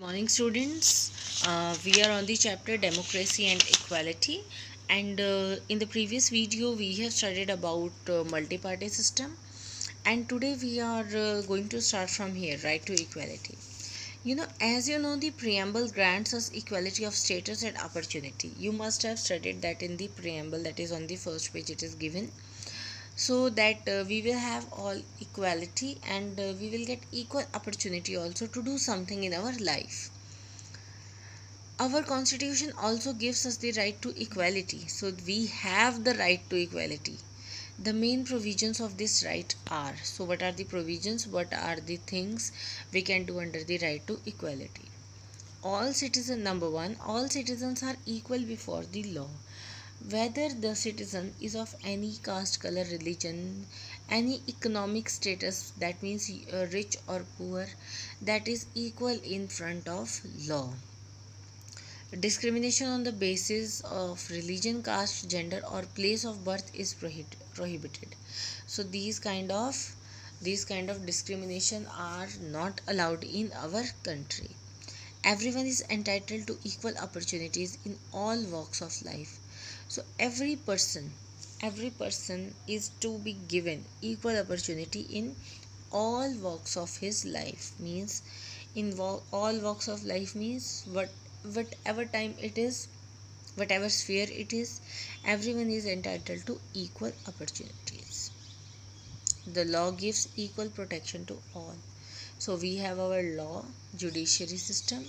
Morning, students. We are on the chapter Democracy and Equality, and in the previous video we have studied about multi-party system, and today we are going to start from here, right to equality. As you know, the preamble grants us equality of status and opportunity. You must have studied that in the preamble, that is on the first page. It is given so that we will have all equality, and we will get equal opportunity also to do something in our life. Our constitution also gives us the right to equality, so we have the right to equality. The main provisions of this right are, so what are the provisions, what are the things we can do under the right to equality? All citizens, number one, all citizens are equal before the law, whether the citizen is of any caste, color, religion, any economic status, that means rich or poor, that is equal in front of law. Discrimination on the basis of religion, caste, gender, or place of birth is prohibited. So these kind of discrimination are not allowed in our country. Everyone is entitled to equal opportunities in all walks of life. So every person is to be given equal opportunity in all walks of his life. Means all walks of life means whatever time it is, whatever sphere it is, everyone is entitled to equal opportunities. The law gives equal protection to all. So we have our law, judiciary system.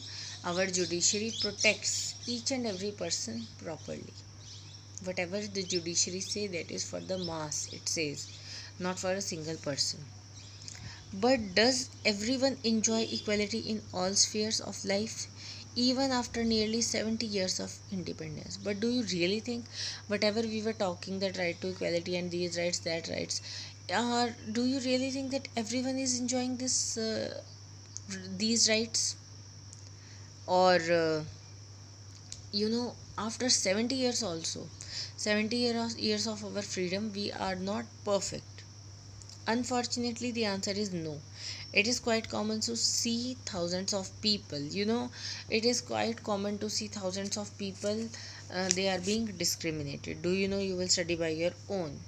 Our judiciary protects each and every person properly. Whatever the judiciary say, that is for the mass, it says, not for a single person. But does everyone enjoy equality in all spheres of life, even after nearly 70 years of independence? But do you really think, whatever we were talking, that right to equality and these rights, that rights, do you really think that everyone is enjoying these rights? Or after 70 years also, 70 years of our freedom, we are not perfect. Unfortunately, the answer is no. It is quite common to see thousands of people. It is quite common to see thousands of people. They are being discriminated. Do you know? You will study by your own.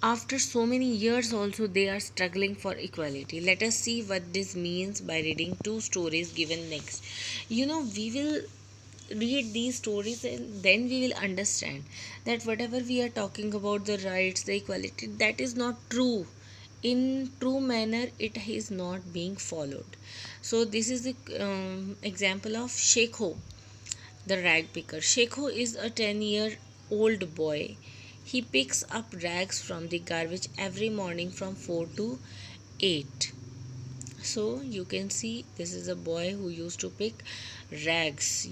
After so many years, also they are struggling for equality. Let us see what this means by reading two stories given next. We will read these stories and then we will understand that whatever we are talking about, the rights, the equality, that is not true. In true manner, it is not being followed. So this is the example of Shekho, the rag picker. Shekho is a 10-year-old boy. He picks up rags from the garbage every morning from 4 to 8. So you can see, this is a boy who used to pick rags,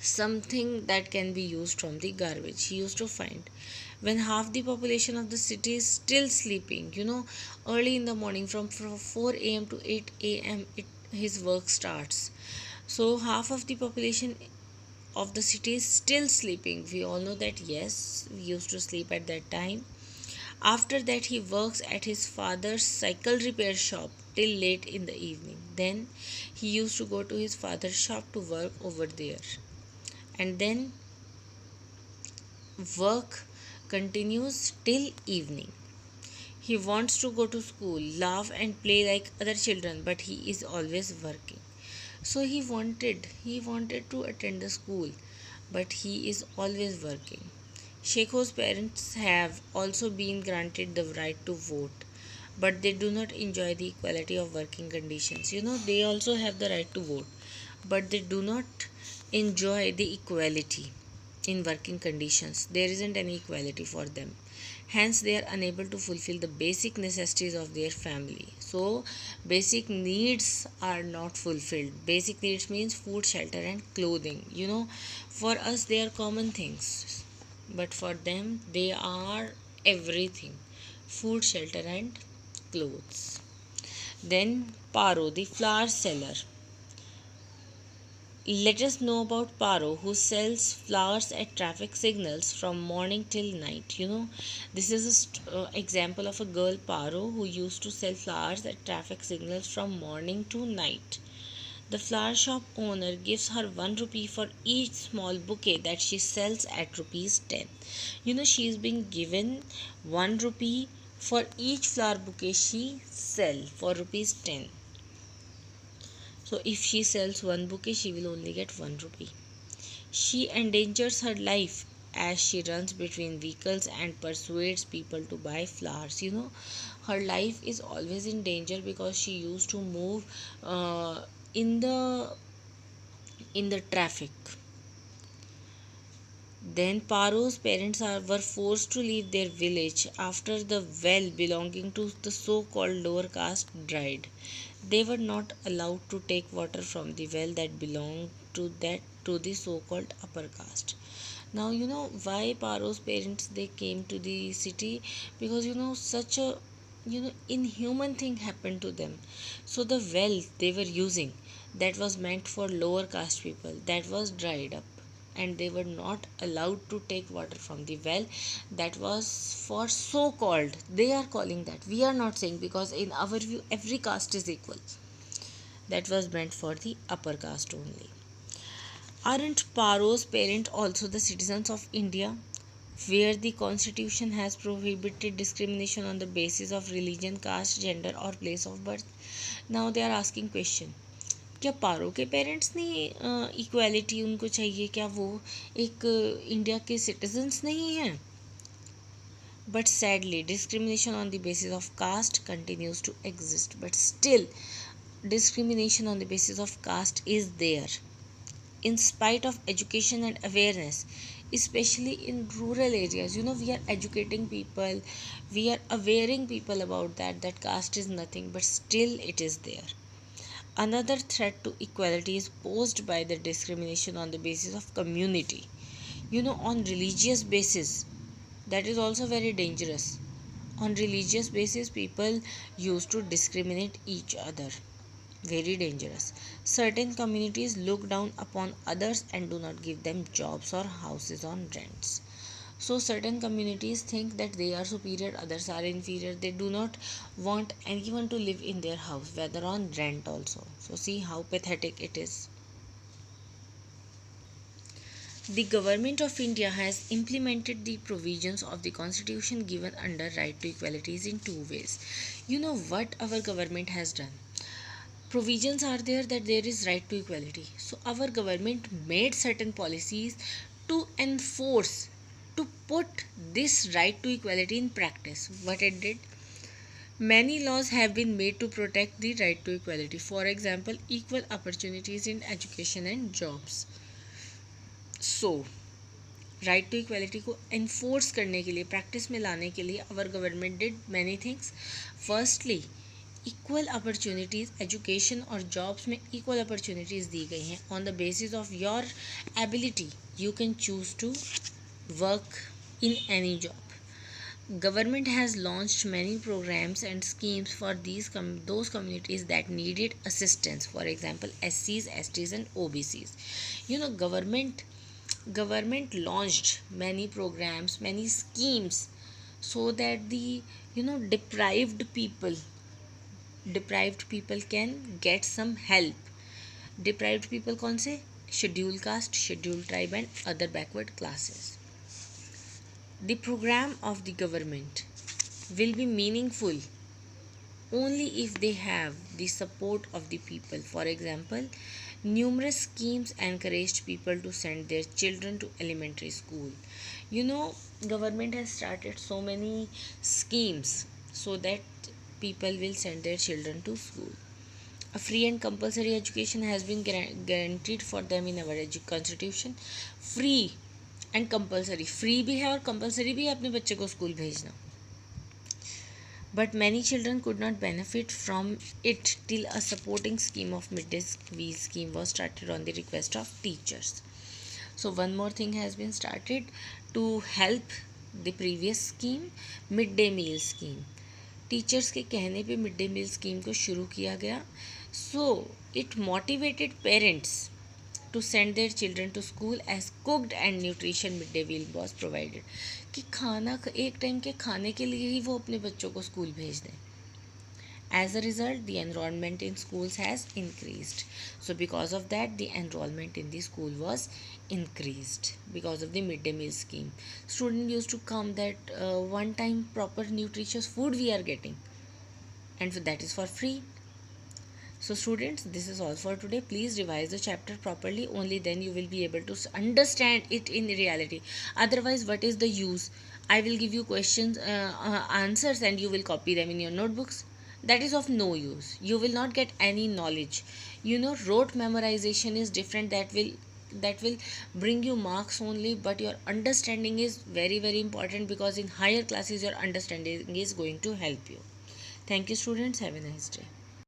something that can be used from the garbage. He used to find when half the population of the city is still sleeping, early in the morning from 4 a.m. to 8 a.m. His work starts. So half of the population of the city is still sleeping. We all know that, yes, we used to sleep at that time. After that, he works at his father's cycle repair shop till late in the evening. Then he used to go to his father's shop to work over there. And then work continues till evening. He wants to go to school, laugh and play like other children, but he is always working. So he wanted to attend the school, but he is always working. Shekho's parents have also been granted the right to vote, but they do not enjoy the equality of working conditions. They also have the right to vote, but they do not enjoy the equality in working conditions. There isn't any equality for them. Hence, they are unable to fulfill the basic necessities of their family. So, basic needs are not fulfilled. Basic needs means food, shelter, and clothing. For us, they are common things, but for them, they are everything: food, shelter, and clothes. Then, Paro, the flower seller. Let us know about Paro, who sells flowers at traffic signals from morning till night. This is an example of a girl Paro who used to sell flowers at traffic signals from morning to night. The flower shop owner gives her 1 rupee for each small bouquet that she sells at rupees 10. She is being given 1 rupee for each flower bouquet she sell for rupees 10. So if she sells 1 bouquet, she will only get 1 rupee. She endangers her life as she runs between vehicles and persuades people to buy flowers. Her life is always in danger because she used to move in the traffic. Then Paro's parents were forced to leave their village after the well belonging to the so-called lower caste dried. They were not allowed to take water from the well that belonged to the so-called upper caste. Now why Paro's parents they came to the city, because such a inhuman thing happened to them. So the well they were using, that was meant for lower caste people, that was dried up, and they were not allowed to take water from the well that was for so called, they are calling that, we are not saying, because in our view every caste is equal, that was meant for the upper caste only. Aren't Paro's parents also the citizens of India, where the constitution has prohibited discrimination on the basis of religion, caste, gender or place of birth? Now they are asking question, क्या पारो के parents नहीं equality उनको चाहिए, क्या वो एक India के citizens नहीं हैं? But sadly, discrimination on the basis of caste continues to exist. But still, discrimination on the basis of caste is there. In spite of education and awareness, especially in rural areas, we are educating people, we are awareing people about that caste is nothing, but still it is there. Another threat to equality is posed by the discrimination on the basis of community. On religious basis, that is also very dangerous. On religious basis, people used to discriminate each other. Very dangerous. Certain communities look down upon others and do not give them jobs or houses on rents. So certain communities think that they are superior, others are inferior. They do not want anyone to live in their house, whether on rent also. So see how pathetic it is. The government of India has implemented the provisions of the constitution given under right to equalities in two ways. You know what our government has done? Provisions are there that there is right to equality. So our government made certain policies to enforce, to put this right to equality in practice. What it did? Many laws have been made to protect the right to equality. For example, equal opportunities in education and jobs. So right to equality को enforce करने के लिए, practice में लाने के लिए our government did many things. Firstly, equal opportunities, education और jobs में इक्वल अपॉर्चुनिटीज़ दी गई हैं. On the basis of your ability you can choose to work in any job. Government has launched many programs and schemes for those communities that needed assistance. For example, SCs, STs and OBCs. Government launched many programs, many schemes, so that the deprived people can get some help. Deprived people कौन से? Scheduled caste, scheduled tribe and other backward classes. The program of the government will be meaningful only if they have the support of the people. For example, numerous schemes encouraged people to send their children to elementary school. Government has started so many schemes so that people will send their children to school. A free and compulsory education has been guaranteed for them in our constitution. Free and compulsory, free भी है और compulsory भी है अपने बच्चे को school भेजना. But many children could not benefit from it till a supporting scheme of mid day meal scheme was started on the request of teachers. So one more thing has been started to help the previous scheme, mid day meal scheme. Teachers के कहने पे mid day meal scheme को शुरू किया गया. So it motivated parents to send their children to school as cooked and nutrition midday meal was provided. कि खाना एक टाइम के खाने के लिए ही वो अपने बच्चों को स्कूल भेज दें. As a result, the enrollment in schools has increased. So because of that, the enrollment in the school was increased because of the midday meal scheme. Students used to come that one time proper nutritious food we are getting, and so that is for free. So students, this is all for today. Please revise the chapter properly. Only then you will be able to understand it in reality. Otherwise, what is the use? I will give you questions, answers, and you will copy them in your notebooks. That is of no use. You will not get any knowledge. Rote memorization is different. That will bring you marks only, but your understanding is very very important, because in higher classes your understanding is going to help you. Thank you students. Have a nice day.